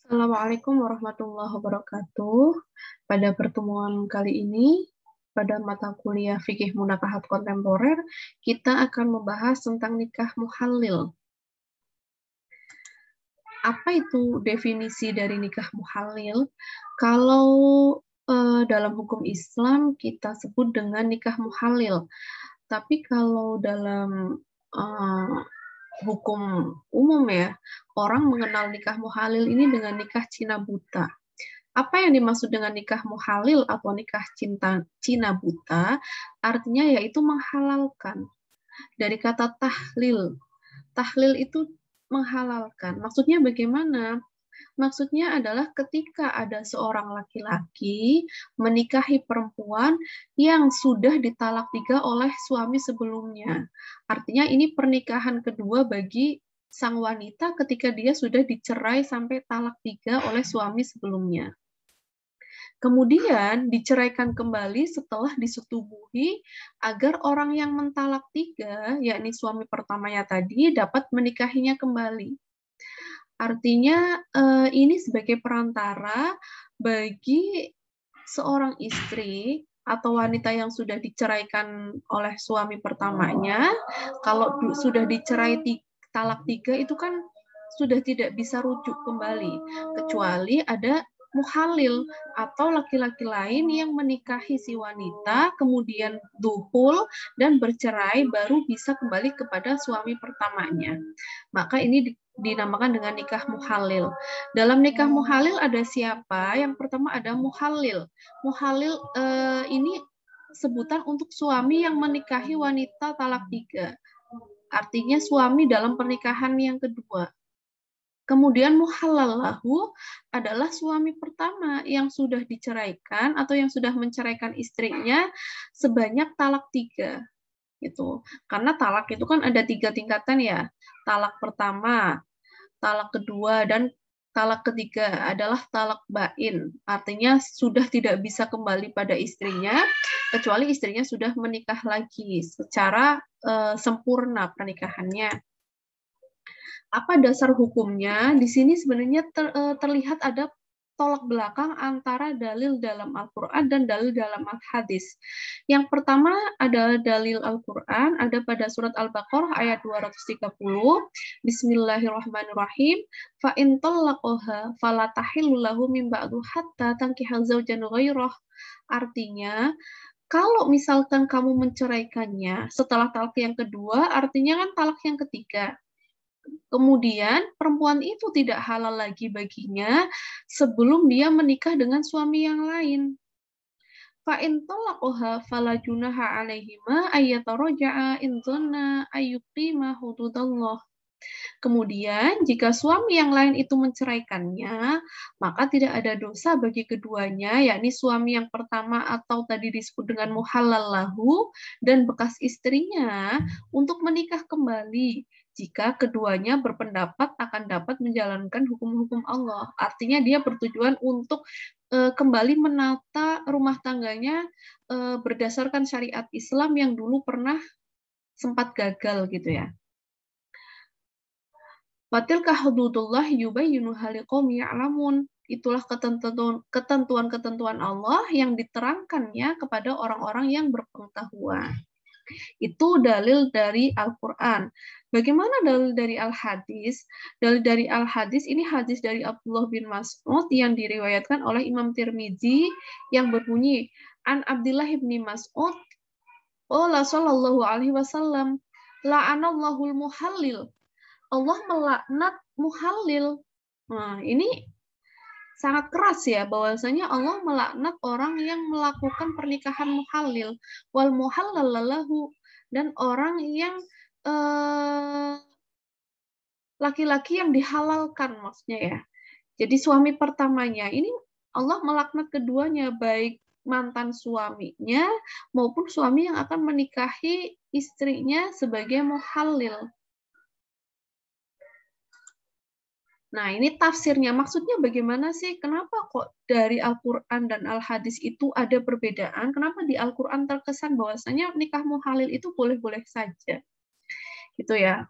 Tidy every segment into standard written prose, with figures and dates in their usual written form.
Assalamualaikum warahmatullahi wabarakatuh. Pada pertemuan kali ini, pada mata kuliah Fikih Munakahat Kontemporer, kita akan membahas tentang nikah muhalil. Apa itu definisi dari nikah muhalil? Kalau dalam hukum Islam kita sebut dengan nikah muhalil. Tapi kalau dalam hukum umum ya, orang mengenal nikah muhalil ini dengan nikah Cina buta. Apa yang dimaksud dengan nikah muhalil atau nikah Cina buta? Artinya yaitu menghalalkan. Dari kata tahlil. Tahlil itu menghalalkan. Maksudnya bagaimana? Maksudnya adalah ketika ada seorang laki-laki menikahi perempuan yang sudah ditalak 3 oleh suami sebelumnya. Artinya ini pernikahan kedua bagi sang wanita ketika dia sudah dicerai sampai talak 3 oleh suami sebelumnya. Kemudian diceraikan kembali setelah disetubuhi agar orang yang mentalak 3, yakni suami pertamanya tadi, dapat menikahinya kembali. Artinya ini sebagai perantara bagi seorang istri atau wanita yang sudah diceraikan oleh suami pertamanya. Kalau sudah dicerai talak 3 itu kan sudah tidak bisa rujuk kembali, kecuali ada muhalil atau laki-laki lain yang menikahi si wanita, kemudian duhul dan bercerai, baru bisa kembali kepada suami pertamanya. Maka ini dinamakan dengan nikah muhalil. Dalam nikah muhalil ada siapa? Yang pertama ada muhalil. Muhalil ini sebutan untuk suami yang menikahi wanita talak 3. Artinya suami dalam pernikahan yang kedua. Kemudian muhalal lahu adalah suami pertama yang sudah diceraikan atau yang sudah menceraikan istrinya sebanyak talak 3. Gitu. Karena talak itu kan ada 3 tingkatan ya. Talak pertama, talak kedua, dan talak ketiga adalah talak bain. Artinya sudah tidak bisa kembali pada istrinya, kecuali istrinya sudah menikah lagi secara sempurna pernikahannya. Apa dasar hukumnya? Di sini sebenarnya terlihat ada tolak belakang antara dalil dalam Al-Quran dan dalil dalam Al-Hadis. Yang pertama adalah dalil Al-Quran, ada pada surat Al-Baqarah ayat 230, Bismillahirrahmanirrahim, fa in talaqaha fala tahillu lahu min ba'du hatta tankihal zawjan ghairah. Artinya, kalau misalkan kamu menceraikannya setelah talak yang kedua, artinya kan talak yang ketiga. Kemudian perempuan itu tidak halal lagi baginya sebelum dia menikah dengan suami yang lain. Fa in talaqaha fala junaha 'alaihima ayyataraja'a in dhanna ayyuqima hududallah. Kemudian, jika suami yang lain itu menceraikannya, maka tidak ada dosa bagi keduanya, yakni suami yang pertama atau tadi disebut dengan muhalal lahu dan bekas istrinya untuk menikah kembali jika keduanya berpendapat akan dapat menjalankan hukum-hukum Allah. Artinya dia bertujuan untuk kembali menata rumah tangganya berdasarkan syariat Islam yang dulu pernah sempat gagal gitu ya. Watilka hududullah yubayyinuha liqaumi ya'lamun. Itulah ketentuan-ketentuan Allah yang diterangkannya kepada orang-orang yang berpengetahuan. Itu dalil dari Al-Quran. Bagaimana dalil dari Al-Hadis? Dalil dari Al-Hadis ini hadis dari Abdullah bin Mas'ud yang diriwayatkan oleh Imam Tirmidzi yang berbunyi, An Abdullah bin Mas'ud, Qala sallallahu alaihi wasallam, la'anallahul muhallil. Allah melaknat muhalil. Nah, ini sangat keras ya, bahwasanya Allah melaknat orang yang melakukan pernikahan muhalil, wal muhallalahu, dan orang yang laki-laki yang dihalalkan maksudnya ya. Jadi suami pertamanya ini Allah melaknat keduanya, baik mantan suaminya maupun suami yang akan menikahi istrinya sebagai muhalil. Nah, ini tafsirnya. Maksudnya bagaimana sih? Kenapa kok dari Al-Quran dan Al-Hadis itu ada perbedaan? Kenapa di Al-Quran terkesan bahwasanya nikah muhalil itu boleh-boleh saja? Gitu ya.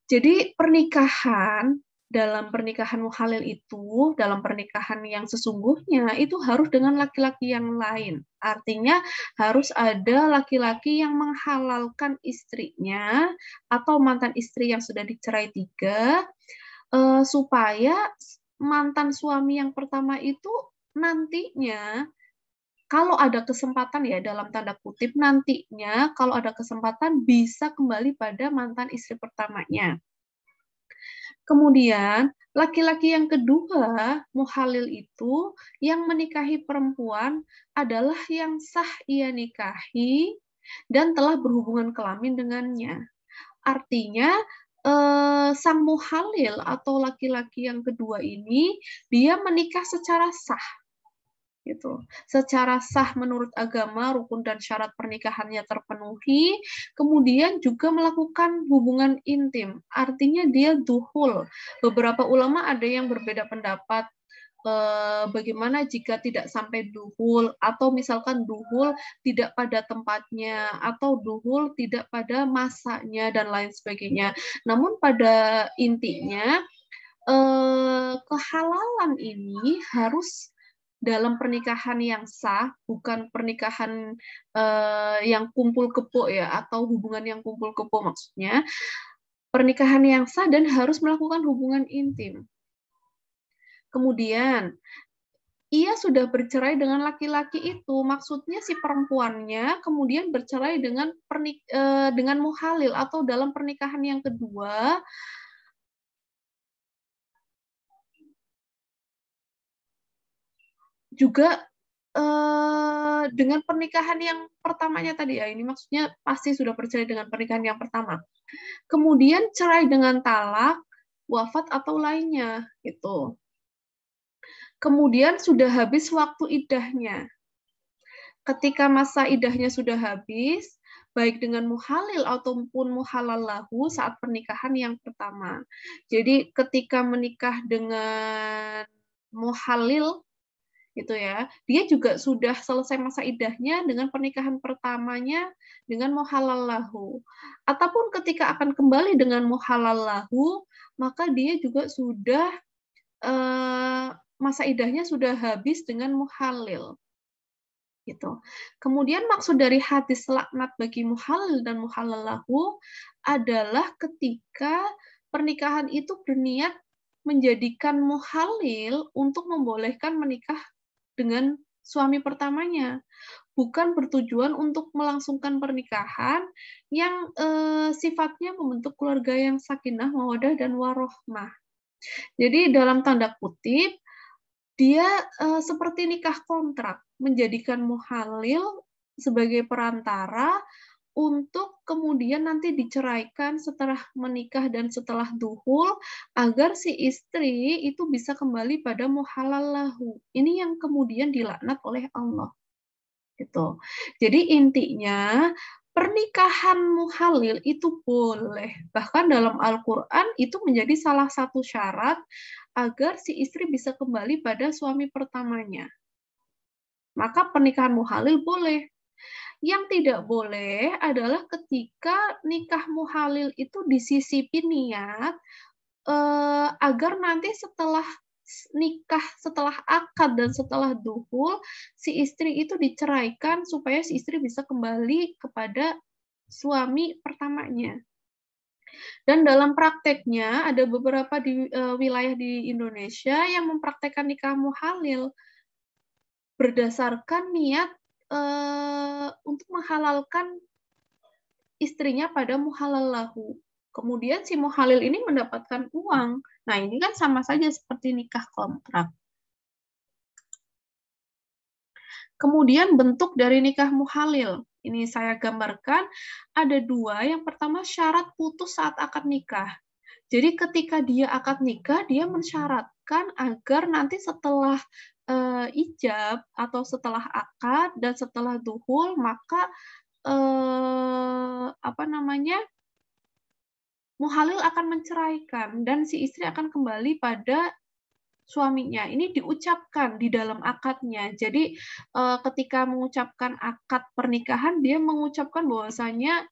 Jadi pernikahan dalam pernikahan muhalil itu, dalam pernikahan yang sesungguhnya, itu harus dengan laki-laki yang lain. Artinya harus ada laki-laki yang menghalalkan istrinya atau mantan istri yang sudah dicerai 3, supaya mantan suami yang pertama itu nantinya, kalau ada kesempatan ya, dalam tanda kutip, nantinya kalau ada kesempatan bisa kembali pada mantan istri pertamanya. Kemudian, laki-laki yang kedua, muhalil itu, yang menikahi perempuan adalah yang sah ia nikahi dan telah berhubungan kelamin dengannya. Artinya, sang muhalil atau laki-laki yang kedua ini, dia menikah secara sah. Gitu. Secara sah menurut agama, rukun dan syarat pernikahannya terpenuhi, kemudian juga melakukan hubungan intim, artinya dia duhul. Beberapa ulama ada yang berbeda pendapat bagaimana jika tidak sampai duhul, atau misalkan duhul tidak pada tempatnya, atau duhul tidak pada masanya, dan lain sebagainya. Namun pada intinya, kehalalan ini harus dalam pernikahan yang sah, bukan pernikahan yang kumpul kebo ya, atau hubungan yang kumpul kebo maksudnya. Pernikahan yang sah dan harus melakukan hubungan intim. Kemudian, ia sudah bercerai dengan laki-laki itu, maksudnya si perempuannya kemudian bercerai dengan muhalil atau dalam pernikahan yang kedua. Juga dengan pernikahan yang pertamanya tadi ya, ini maksudnya pasti sudah bercerai dengan pernikahan yang pertama. Kemudian cerai dengan talak, wafat atau lainnya gitu. Kemudian sudah habis waktu iddahnya. Ketika masa iddahnya sudah habis, baik dengan muhalil ataupun muhalal lahu saat pernikahan yang pertama. Jadi ketika menikah dengan muhalil gitu ya, dia juga sudah selesai masa iddahnya dengan pernikahan pertamanya dengan muhalal lahu. Ataupun ketika akan kembali dengan muhalal lahu, maka dia juga sudah masa iddahnya sudah habis dengan muhalil. Gitu. Kemudian maksud dari hadis laknat bagi muhalil dan muhalal lahu adalah ketika pernikahan itu berniat menjadikan muhalil untuk membolehkan menikah dengan suami pertamanya, bukan bertujuan untuk melangsungkan pernikahan yang sifatnya membentuk keluarga yang sakinah, mawaddah, dan warohmah. Jadi dalam tanda kutip, dia seperti nikah kontrak, menjadikan muhalil sebagai perantara untuk kemudian nanti diceraikan setelah menikah dan setelah duhul, agar si istri itu bisa kembali pada muhalal lahu. Ini yang kemudian dilaknat oleh Allah. Gitu. Jadi intinya, pernikahan muhalil itu boleh. Bahkan dalam Al-Quran itu menjadi salah satu syarat agar si istri bisa kembali pada suami pertamanya. Maka pernikahan muhalil boleh. Yang tidak boleh adalah ketika nikah muhalil itu disisipi niat agar nanti setelah nikah, setelah akad dan setelah duhul, si istri itu diceraikan supaya si istri bisa kembali kepada suami pertamanya. Dan dalam prakteknya ada beberapa wilayah di Indonesia yang mempraktekkan nikah muhalil berdasarkan niat untuk menghalalkan istrinya pada muhalal lahu. Kemudian si muhalil ini mendapatkan uang. Nah, ini kan sama saja seperti nikah kontrak. Kemudian bentuk dari nikah muhalil. Ini saya gambarkan ada 2. Yang pertama syarat putus saat akad nikah. Jadi ketika dia akad nikah, dia mensyaratkan agar nanti setelah ijab atau setelah akad dan setelah duhul, maka muhalil akan menceraikan dan si istri akan kembali pada suaminya. Ini diucapkan di dalam akadnya. Jadi ketika mengucapkan akad pernikahan, dia mengucapkan bahwasanya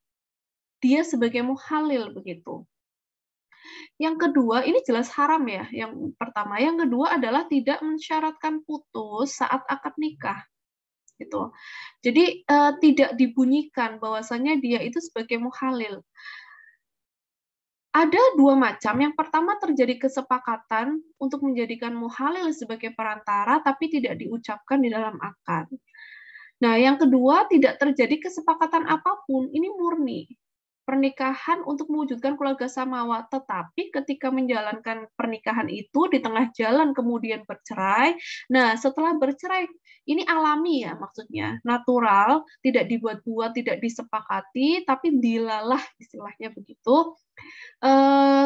dia sebagai muhalil begitu. Yang kedua, ini jelas haram ya, yang pertama. Yang kedua adalah tidak mensyaratkan putus saat akad nikah. Gitu. Jadi tidak dibunyikan bahwasanya dia itu sebagai muhalil. Ada dua macam. Yang pertama terjadi kesepakatan untuk menjadikan muhalil sebagai perantara, tapi tidak diucapkan di dalam akad. Nah, yang kedua tidak terjadi kesepakatan apapun. Ini murni pernikahan untuk mewujudkan keluarga samawa, tetapi ketika menjalankan pernikahan itu di tengah jalan kemudian bercerai. Nah, setelah bercerai ini alami ya, maksudnya natural, tidak dibuat-buat, tidak disepakati, tapi dilalah istilahnya begitu.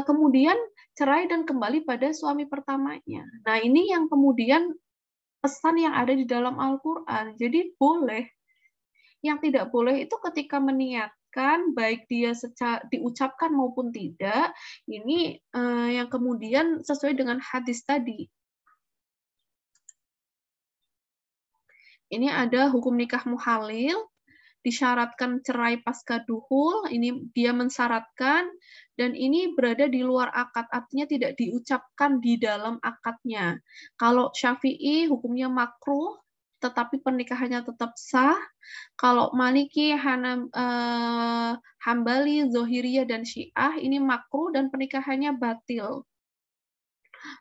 Kemudian cerai dan kembali pada suami pertamanya. Nah, ini yang kemudian pesan yang ada di dalam Al-Quran. Jadi boleh. Yang tidak boleh itu ketika meniatkan, baik dia secara diucapkan maupun tidak, ini yang kemudian sesuai dengan hadis tadi. Ini ada hukum nikah muhalil, disyaratkan cerai pasca duhul, ini dia mensyaratkan, dan ini berada di luar akad, artinya tidak diucapkan di dalam akadnya. Kalau Syafi'i hukumnya makruh, tetapi pernikahannya tetap sah. Kalau Maliki, Hambali, Zohiriyah, dan Syiah, ini makruh dan pernikahannya batil.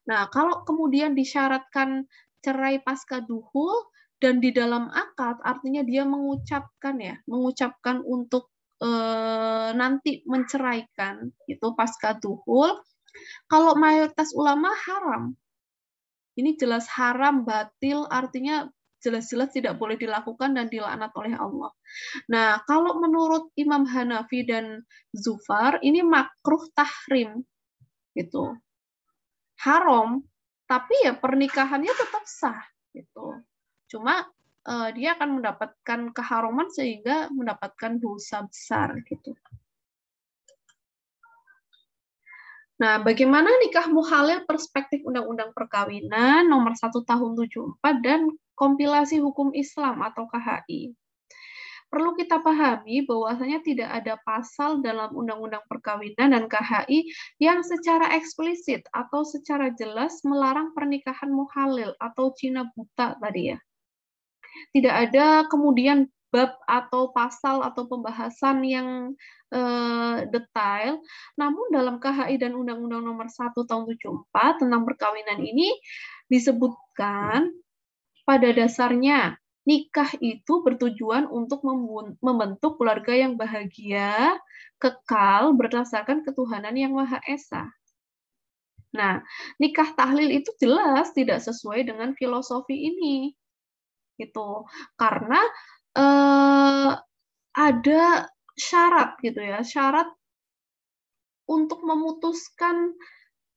Nah, kalau kemudian disyaratkan cerai pasca duhul, dan di dalam akad artinya dia mengucapkan untuk nanti menceraikan itu pasca duhul. Kalau mayoritas ulama haram. Ini jelas haram, batil, artinya jelas-jelas tidak boleh dilakukan dan dilaknat oleh Allah. Nah, kalau menurut Imam Hanafi dan Zufar ini makruh tahrim gitu. Haram, tapi ya pernikahannya tetap sah gitu. Cuma dia akan mendapatkan keharuman sehingga mendapatkan dosa besar gitu. Nah, bagaimana nikah muhalil perspektif Undang-Undang Perkawinan nomor 1 tahun 74 dan kompilasi hukum Islam atau KHI. Perlu kita pahami bahwasanya tidak ada pasal dalam Undang-Undang Perkawinan dan KHI yang secara eksplisit atau secara jelas melarang pernikahan muhalil atau Cina buta tadi ya. Tidak ada kemudian bab atau pasal atau pembahasan yang detail. Namun dalam KHI dan Undang-Undang nomor 1 tahun 74 tentang perkawinan ini disebutkan pada dasarnya nikah itu bertujuan untuk membentuk keluarga yang bahagia, kekal, berdasarkan ketuhanan yang Maha Esa. Nah, nikah tahlil itu jelas tidak sesuai dengan filosofi ini. Gitu. Karena ada syarat gitu ya, syarat untuk memutuskan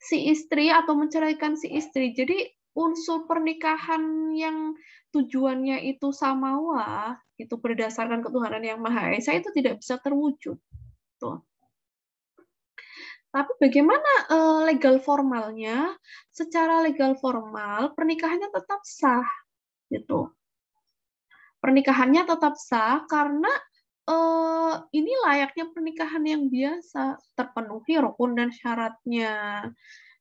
si istri atau menceraikan si istri. Jadi unsur pernikahan yang tujuannya itu samawa, itu berdasarkan ketuhanan yang Maha Esa itu tidak bisa terwujud. Tuh. Tapi bagaimana legal formalnya? Secara legal formal pernikahannya tetap sah, gitu. Pernikahannya tetap sah karena ini layaknya pernikahan yang biasa, terpenuhi rukun dan syaratnya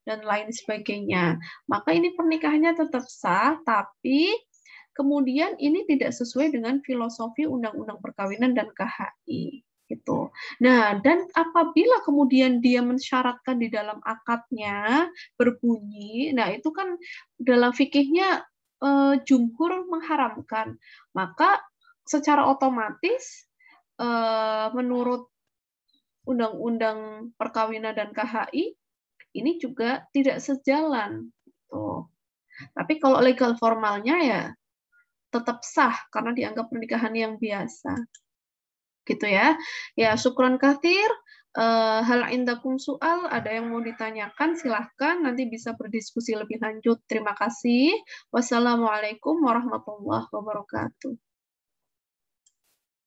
dan lain sebagainya. Maka ini pernikahannya tetap sah, tapi kemudian ini tidak sesuai dengan filosofi Undang-Undang Perkawinan dan KHI. Gitu. Nah, dan apabila kemudian dia mensyaratkan di dalam akadnya berbunyi, nah itu kan dalam fikihnya jumhur mengharamkan, maka secara otomatis menurut Undang-Undang Perkawinan dan KHI ini juga tidak sejalan. Tuh. Tapi kalau legal formalnya ya tetap sah karena dianggap pernikahan yang biasa. Gitu ya. Ya, syukron katsir. Hal indakum soal, ada yang mau ditanyakan silahkan, nanti bisa berdiskusi lebih lanjut. Terima kasih. Wassalamualaikum warahmatullahi wabarakatuh.